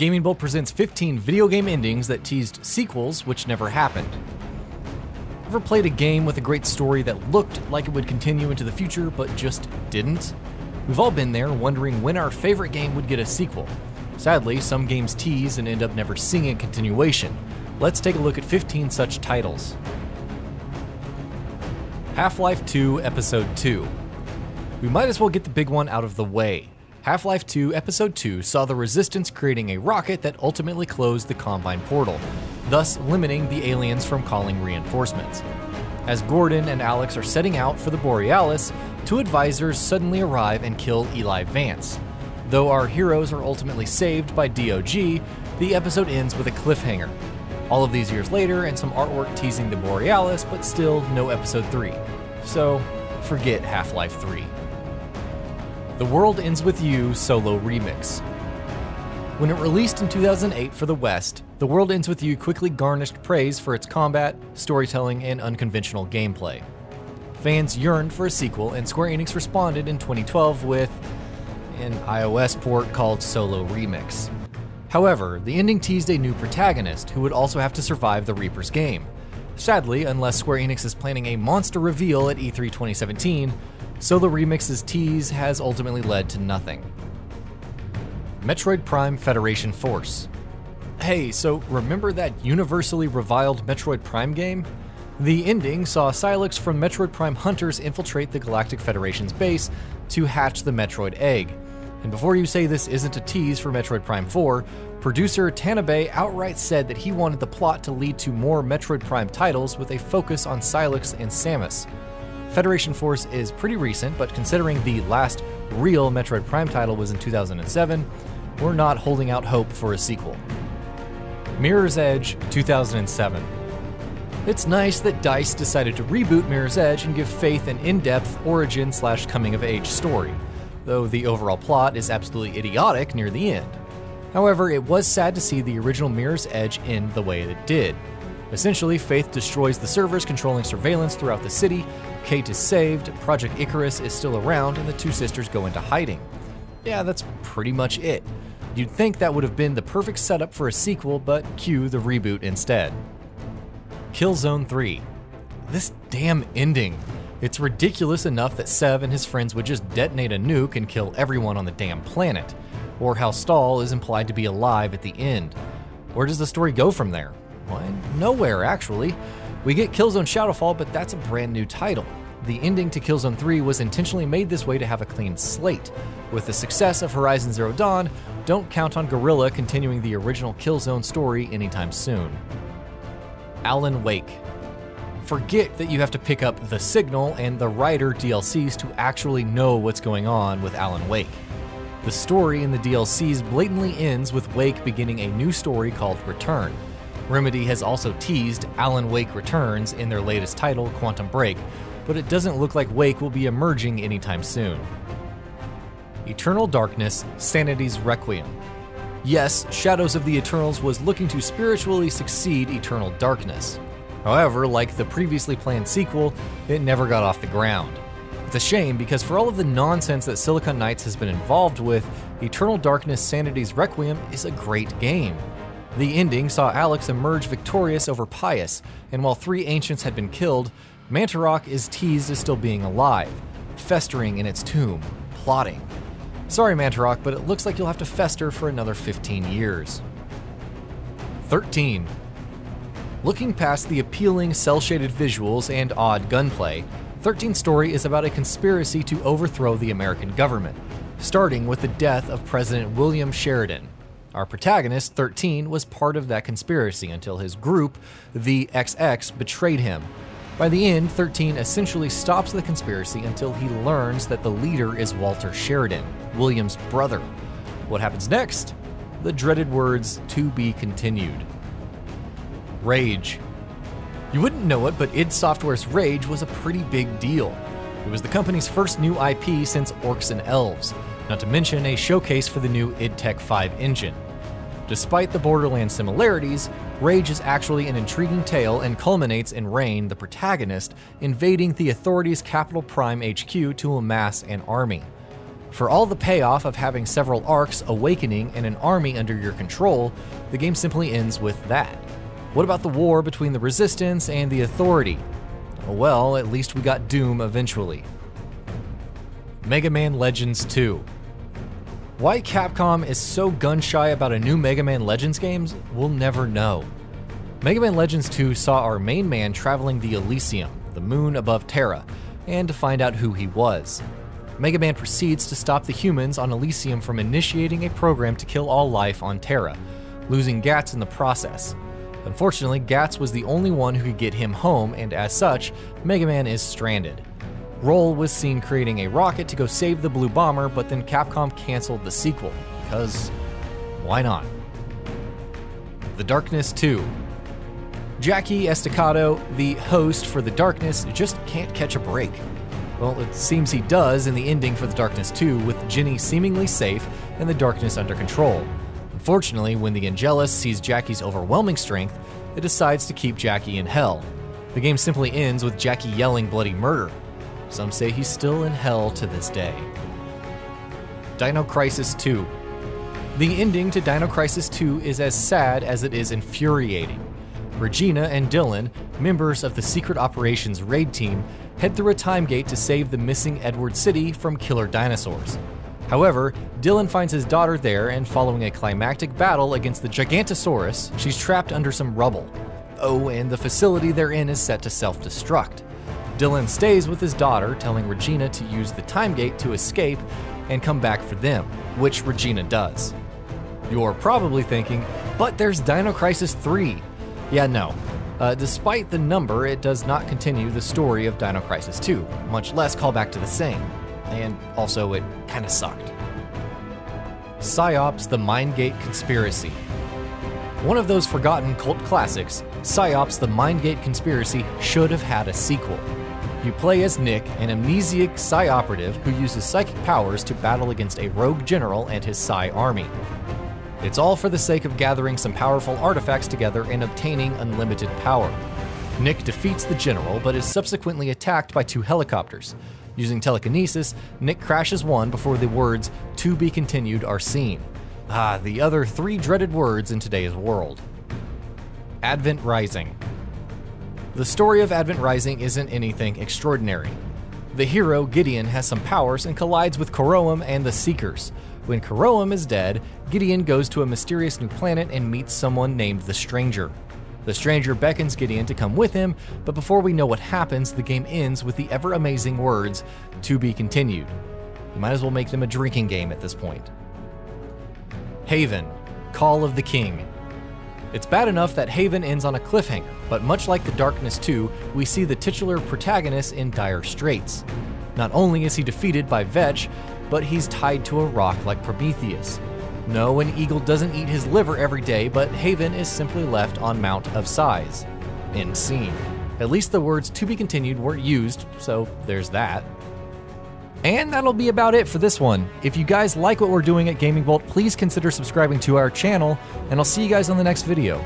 GamingBolt presents 15 video game endings that teased sequels which never happened. Ever played a game with a great story that looked like it would continue into the future but just didn't? We've all been there, wondering when our favorite game would get a sequel. Sadly, some games tease and end up never seeing a continuation. Let's take a look at 15 such titles. Half-Life 2 Episode 2. We might as well get the big one out of the way. Half-Life 2 Episode 2 saw the Resistance creating a rocket that ultimately closed the Combine portal, thus limiting the aliens from calling reinforcements. As Gordon and Alex are setting out for the Borealis, two advisors suddenly arrive and kill Eli Vance. Though our heroes are ultimately saved by DOG, the episode ends with a cliffhanger. All of these years later and some artwork teasing the Borealis, but still no Episode 3. So, forget Half-Life 3. The World Ends With You Solo Remix. When it released in 2008 for the West, The World Ends With You quickly garnished praise for its combat, storytelling, and unconventional gameplay. Fans yearned for a sequel, and Square Enix responded in 2012 with an iOS port called Solo Remix. However, the ending teased a new protagonist who would also have to survive the Reaper's game. Sadly, unless Square Enix is planning a monster reveal at E3 2017, Solo Remix's tease has ultimately led to nothing. Metroid Prime Federation Force. Hey, so remember that universally reviled Metroid Prime game? The ending saw Sylux from Metroid Prime hunters infiltrate the Galactic Federation's base to hatch the Metroid egg. And before you say this isn't a tease for Metroid Prime 4, producer Tanabe outright said that he wanted the plot to lead to more Metroid Prime titles with a focus on Sylux and Samus. Federation Force is pretty recent, but considering the last real Metroid Prime title was in 2007, we're not holding out hope for a sequel. Mirror's Edge 2007. It's nice that DICE decided to reboot Mirror's Edge and give Faith an in-depth origin/coming-of-age story, though the overall plot is absolutely idiotic near the end. However, it was sad to see the original Mirror's Edge end the way it did. Essentially, Faith destroys the servers controlling surveillance throughout the city, Kate is saved, Project Icarus is still around, and the two sisters go into hiding. Yeah, that's pretty much it. You'd think that would have been the perfect setup for a sequel, but cue the reboot instead. Killzone 3. This damn ending. It's ridiculous enough that Sev and his friends would just detonate a nuke and kill everyone on the damn planet. Or how Stahl is implied to be alive at the end. Where does the story go from there? Why, nowhere actually. We get Killzone Shadowfall, but that's a brand new title. The ending to Killzone 3 was intentionally made this way to have a clean slate. With the success of Horizon Zero Dawn, don't count on Guerrilla continuing the original Killzone story anytime soon. Alan Wake. Forget that you have to pick up The Signal and the Rider DLCs to actually know what's going on with Alan Wake. The story in the DLCs blatantly ends with Wake beginning a new story called Return. Remedy has also teased Alan Wake Returns in their latest title, Quantum Break, but it doesn't look like Wake will be emerging anytime soon. Eternal Darkness, Sanity's Requiem. Yes, Shadows of the Eternals was looking to spiritually succeed Eternal Darkness. However, like the previously planned sequel, it never got off the ground. It's a shame because for all of the nonsense that Silicon Knights has been involved with, Eternal Darkness Sanity's Requiem is a great game. The ending saw Alex emerge victorious over Pius, and while 3 ancients had been killed, Mantarok is teased as still being alive, festering in its tomb, plotting. Sorry Mantarok, but it looks like you'll have to fester for another 15 years. 13. Looking past the appealing cel-shaded visuals and odd gunplay, 13's story is about a conspiracy to overthrow the American government, starting with the death of President William Sheridan. Our protagonist, 13, was part of that conspiracy until his group, the XX, betrayed him. By the end, 13 essentially stops the conspiracy until he learns that the leader is Walter Sheridan, William's brother. What happens next? The dreaded words, "to be continued." Rage. You wouldn't know it, but id Software's Rage was a pretty big deal. It was the company's first new IP since Orcs and Elves, not to mention a showcase for the new id Tech 5 engine. Despite the Borderlands similarities, Rage is actually an intriguing tale and culminates in Rain, the protagonist, invading the Authority's Capital Prime HQ to amass an army. For all the payoff of having several arcs, awakening, and an army under your control, the game simply ends with that. What about the war between the Resistance and the Authority? Well, at least we got Doom eventually. Mega Man Legends 2. Why Capcom is so gun-shy about a new Mega Man Legends games, we'll never know. Mega Man Legends 2 saw our main man traveling the Elysium, the moon above Terra, and to find out who he was. Mega Man proceeds to stop the humans on Elysium from initiating a program to kill all life on Terra, losing Gats in the process. Unfortunately, Gats was the only one who could get him home, and as such, Mega Man is stranded. Roll was seen creating a rocket to go save the Blue Bomber, but then Capcom canceled the sequel, because why not? The Darkness 2. Jackie Estacado, the host for The Darkness, just can't catch a break. Well, it seems he does in the ending for The Darkness 2, with Ginny seemingly safe and the Darkness under control. Unfortunately, when the Angelus sees Jackie's overwhelming strength, it decides to keep Jackie in hell. The game simply ends with Jackie yelling bloody murder. Some say he's still in hell to this day. Dino Crisis 2. The ending to Dino Crisis 2 is as sad as it is infuriating. Regina and Dylan, members of the Secret Operations raid team, head through a time gate to save the missing Edward City from killer dinosaurs. However, Dylan finds his daughter there, and following a climactic battle against the Gigantosaurus, she's trapped under some rubble. Oh, and the facility they're in is set to self-destruct. Dylan stays with his daughter, telling Regina to use the time gate to escape and come back for them, which Regina does. You're probably thinking, but there's Dino Crisis 3. Yeah, no. Despite the number, it does not continue the story of Dino Crisis 2, much less call back to the same. And also, it kinda sucked. Psi-Ops: The Mindgate Conspiracy. One of those forgotten cult classics, Psi-Ops: The Mindgate Conspiracy should have had a sequel. You play as Nick, an amnesiac Psi operative who uses psychic powers to battle against a rogue general and his Psi army. It's all for the sake of gathering some powerful artifacts together and obtaining unlimited power. Nick defeats the general, but is subsequently attacked by 2 helicopters. Using telekinesis, Nick crashes one before the words "to be continued" are seen. The other 3 dreaded words in today's world. Advent Rising. The story of Advent Rising isn't anything extraordinary. The hero, Gideon, has some powers and collides with Koroam and the Seekers. When Koroam is dead, Gideon goes to a mysterious new planet and meets someone named the Stranger. The Stranger beckons Gideon to come with him, but before we know what happens, the game ends with the ever-amazing words, "to be continued." You might as well make them a drinking game at this point. Haven, Call of the King. It's bad enough that Haven ends on a cliffhanger, but much like The Darkness 2, we see the titular protagonist in dire straits. Not only is he defeated by Vetch, but he's tied to a rock like Prometheus. No, an eagle doesn't eat his liver every day, but Haven is simply left on Mount of Sighs. End scene. At least the words "to be continued" weren't used, so there's that. And that'll be about it for this one. If you guys like what we're doing at GamingBolt, please consider subscribing to our channel, and I'll see you guys on the next video.